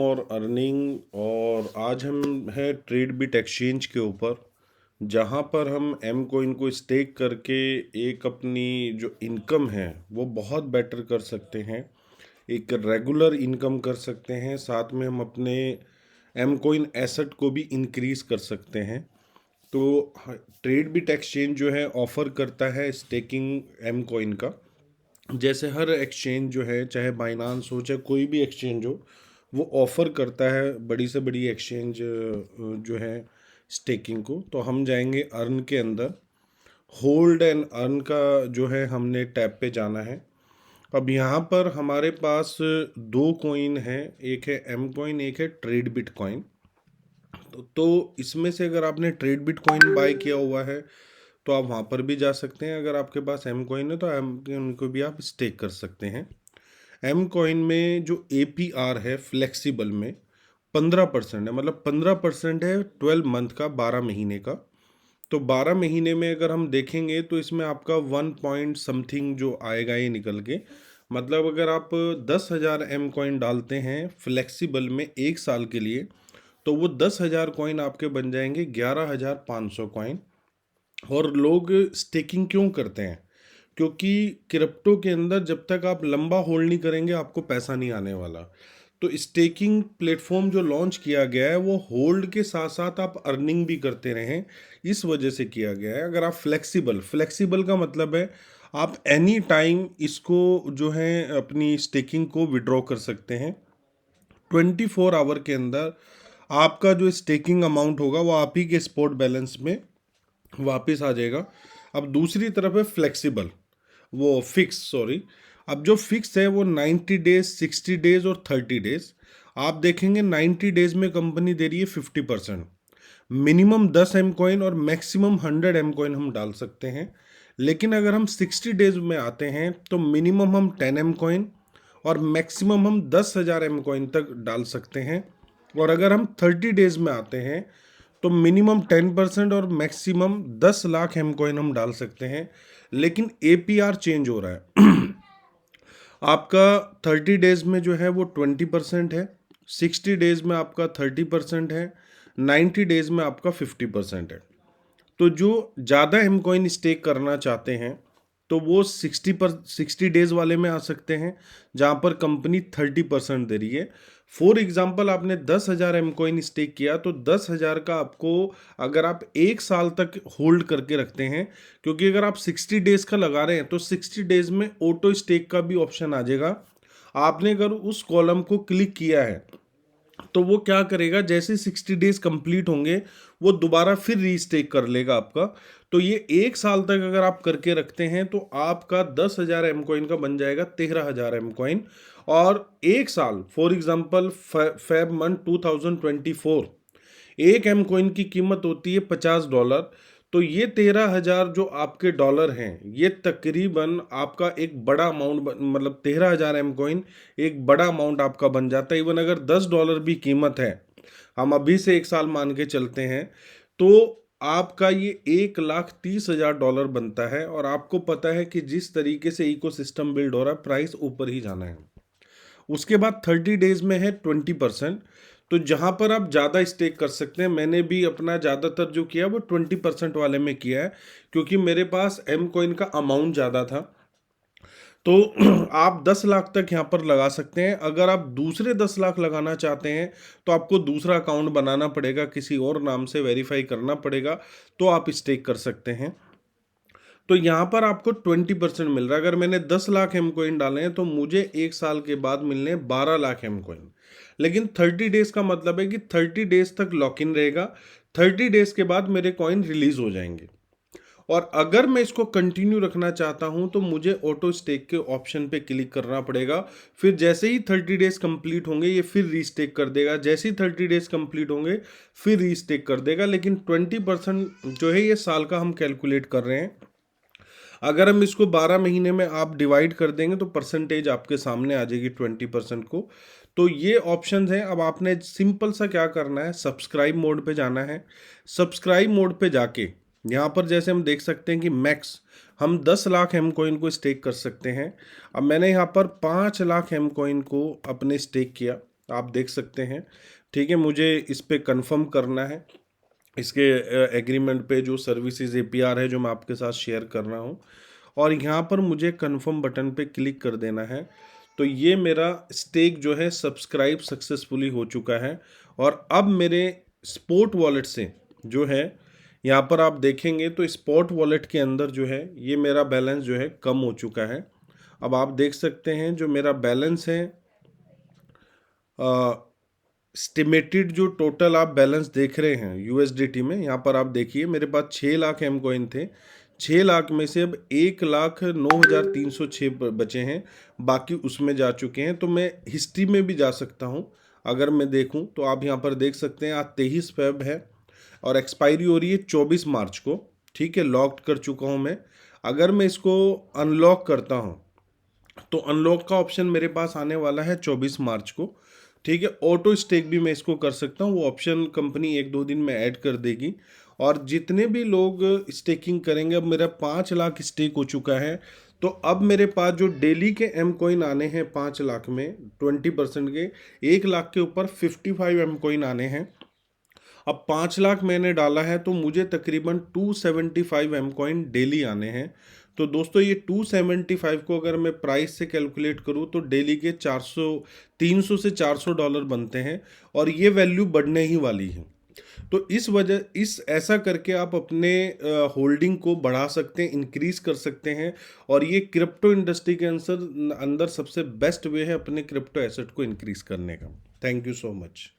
और अर्निंग। और आज हम हैं ट्रेड बिट एक्सचेंज के ऊपर, जहां पर हम एम कोइन को स्टेक करके एक अपनी जो इनकम है वो बहुत बेटर कर सकते हैं। एक रेगुलर इनकम कर सकते हैं, साथ में हम अपने एम कोइन एसेट को भी इंक्रीज कर सकते हैं। तो ट्रेड बिट एक्सचेंज जो है ऑफर करता है स्टेकिंग एम कोइन का। जैसे हर एक्सचेंज जो है, चाहे बाइनांस हो चाहे कोई भी एक्सचेंज हो, वो ऑफ़र करता है बड़ी से बड़ी एक्सचेंज जो है स्टेकिंग को। तो हम जाएंगे अर्न के अंदर, होल्ड एंड अर्न का जो है हमने टैब पे जाना है। अब यहाँ पर हमारे पास दो कॉइन है, एक है एम कॉइन, एक है ट्रेड बिट कॉइन। तो इसमें से अगर आपने ट्रेड बिट कॉइन बाय किया हुआ है तो आप वहाँ पर भी जा सकते हैं। अगर आपके पास एम कॉइन है तो एम कॉइन को भी आप स्टेक कर सकते हैं। एम कॉइन में जो APR है फ्लेक्सिबल में 15% है, मतलब 15% है 12 मंथ का, 12 महीने का। तो 12 महीने में अगर हम देखेंगे तो इसमें आपका 1 पॉइंट समथिंग जो आएगा ये निकल के, मतलब अगर आप 10,000 एम कॉइन डालते हैं फ्लेक्सिबल में एक साल के लिए, तो वो 10,000 कॉइन आपके बन जाएंगे 11,500 कॉइन। और लोग स्टेकिंग क्यों करते हैं? क्योंकि क्रिप्टो के अंदर जब तक आप लंबा होल्ड नहीं करेंगे आपको पैसा नहीं आने वाला। तो स्टेकिंग प्लेटफॉर्म जो लॉन्च किया गया है वो होल्ड के साथ साथ आप अर्निंग भी करते रहें, इस वजह से किया गया है। अगर आप फ्लेक्सिबल का मतलब है आप एनी टाइम इसको जो है अपनी स्टेकिंग को विड्रॉ कर सकते हैं। 24 आवर के अंदर आपका जो स्टेकिंग अमाउंट होगा वो आप ही के स्पॉट बैलेंस में वापस आ जाएगा। अब दूसरी तरफ है फ्लेक्सिबल, वो फिक्स सॉरी। अब जो फिक्स है वो 90 डेज, 60 डेज और 30 डेज। आप देखेंगे 90 डेज में कंपनी दे रही है 50%। मिनिमम 10 एम कॉइन और मैक्सिमम 100 एम कॉइन हम डाल सकते हैं। लेकिन अगर हम 60 डेज में आते हैं तो मिनिमम हम 10 एम कॉइन और मैक्सिमम हम 10,000 एम कॉइन तक डाल सकते हैं। और अगर हम 30 डेज में आते हैं तो मिनिमम 10% और मैक्सिमम 10 लाख एम कॉइन हम डाल सकते हैं। लेकिन APR चेंज हो रहा है। आपका 30 डेज में जो है वो 20% है, 60 डेज में आपका 30% है, 90 डेज में आपका 50% है। तो जो ज़्यादा एम कॉइन स्टेक करना चाहते हैं तो वो 60 डेज वाले में आ सकते हैं, जहाँ पर कंपनी 30% दे रही है। फॉर एग्जाम्पल आपने 10,000 एम कॉइन स्टेक किया तो 10,000 का आपको, अगर आप एक साल तक होल्ड करके रखते हैं, क्योंकि अगर आप 60 डेज का लगा रहे हैं तो 60 डेज में ऑटो स्टेक का भी ऑप्शन आ जाएगा। आपने अगर उस कॉलम को क्लिक किया है तो वो क्या करेगा, जैसे 60 डेज कंप्लीट होंगे वो दोबारा फिर रीस्टेक कर लेगा आपका। तो ये एक साल तक अगर आप करके रखते हैं तो आपका 10,000 एम कॉइन का बन जाएगा 13,000 एम कॉइन। और एक साल फॉर एग्जांपल फेब मंथ 2024 एक एम कॉइन की कीमत होती है $50। तो ये 13,000 जो आपके डॉलर हैं, ये तकरीबन आपका एक बड़ा अमाउंट, मतलब 13,000 एम कॉइन एक बड़ा अमाउंट आपका बन जाता है। इवन अगर $10 भी कीमत है, हम अभी से एक साल मान के चलते हैं, तो आपका ये $1,30,000 बनता है। और आपको पता है कि जिस तरीके से इकोसिस्टम बिल्ड हो रहा है, प्राइस ऊपर ही जाना है। उसके बाद 30 डेज में है 20%। तो जहां पर आप ज़्यादा स्टेक कर सकते हैं, मैंने भी अपना ज़्यादातर जो किया वो 20% वाले में किया है, क्योंकि मेरे पास एम कॉइन का अमाउंट ज़्यादा था। तो आप 10 लाख तक यहाँ पर लगा सकते हैं। अगर आप दूसरे 10 लाख लगाना चाहते हैं तो आपको दूसरा अकाउंट बनाना पड़ेगा, किसी और नाम से वेरीफाई करना पड़ेगा, तो आप स्टेक कर सकते हैं। तो यहाँ पर आपको 20% मिल रहा है। अगर मैंने 10 लाख एम कॉइन डाले हैं तो मुझे एक साल के बाद मिलने 12 लाख एम कॉइन। लेकिन 30 डेज का मतलब है कि 30 डेज तक लॉक इन रहेगा, 30 डेज के बाद मेरे कॉइन रिलीज हो जाएंगे। और अगर मैं इसको कंटिन्यू रखना चाहता हूं तो मुझे ऑटो स्टेक के ऑप्शन पे क्लिक करना पड़ेगा। फिर जैसे ही 30 डेज कंप्लीट होंगे ये फिर रीस्टेक कर देगा, जैसे ही 30 डेज कंप्लीट होंगे फिर रीस्टेक कर देगा। लेकिन 20% जो है ये साल का हम कैलकुलेट कर रहे हैं। अगर हम इसको 12 महीने में आप डिवाइड कर देंगे तो परसेंटेज आपके सामने आ जाएगी 20% को। तो ये ऑप्शंस हैं। अब आपने सिंपल सा क्या करना है, सब्सक्राइब मोड पे जाना है। सब्सक्राइब मोड पे जाके यहाँ पर जैसे हम देख सकते हैं कि मैक्स हम 10 लाख एम कॉइन को स्टेक कर सकते हैं। अब मैंने यहाँ पर 5 लाख एम कॉइन को अपने स्टेक किया। आप देख सकते हैं। ठीक है, मुझे इस पे कंफर्म करना है, इसके एग्रीमेंट पे जो सर्विसेज एपीआर है जो मैं आपके साथ शेयर कर रहा हूँ, और यहाँ पर मुझे कंफर्म बटन पे क्लिक कर देना है। तो ये मेरा स्टेक जो है सब्सक्राइब सक्सेसफुली हो चुका है। और अब मेरे स्पॉट वॉलेट से जो है, यहाँ पर आप देखेंगे तो स्पॉट वॉलेट के अंदर जो है ये मेरा बैलेंस जो है कम हो चुका है। अब आप देख सकते हैं जो मेरा बैलेंस है, स्टिमेटेड जो टोटल आप बैलेंस देख रहे हैं यूएसडीटी में, यहाँ पर आप देखिए मेरे पास 6 लाख एम कॉइन थे। 6 लाख में से अब 1,09,306 बचे हैं, बाकी उसमें जा चुके हैं। तो मैं हिस्ट्री में भी जा सकता हूँ, अगर मैं देखूँ तो आप यहाँ पर देख सकते हैं आज 23 फेब है और एक्सपायरी हो रही है 24 मार्च को। ठीक है, लॉक्ड कर चुका हूँ मैं। अगर मैं इसको अनलॉक करता हूँ तो अनलॉक का ऑप्शन मेरे पास आने वाला है 24 मार्च को। ठीक है, ऑटो स्टेक भी मैं इसको कर सकता हूँ, वो ऑप्शन कंपनी 1-2 दिन में ऐड कर देगी। और जितने भी लोग स्टेकिंग करेंगे, अब मेरा 5 लाख स्टेक हो चुका है। तो अब मेरे पास जो डेली के एम कॉइन आने हैं 5 लाख में 20% के, 1 लाख के ऊपर 55 एम कॉइन आने हैं। अब 5 लाख मैंने डाला है तो मुझे तकरीबन 275 एम कॉइन डेली आने हैं। तो दोस्तों ये 275 को अगर मैं प्राइस से कैलकुलेट करूँ तो डेली के 300 से $400 बनते हैं, और ये वैल्यू बढ़ने ही वाली है। तो इस ऐसा करके आप अपने होल्डिंग को बढ़ा सकते हैं, इंक्रीज कर सकते हैं। और ये क्रिप्टो इंडस्ट्री के अंदर सबसे बेस्ट वे है अपने क्रिप्टो एसेट को इंक्रीज करने का। Thank you so much.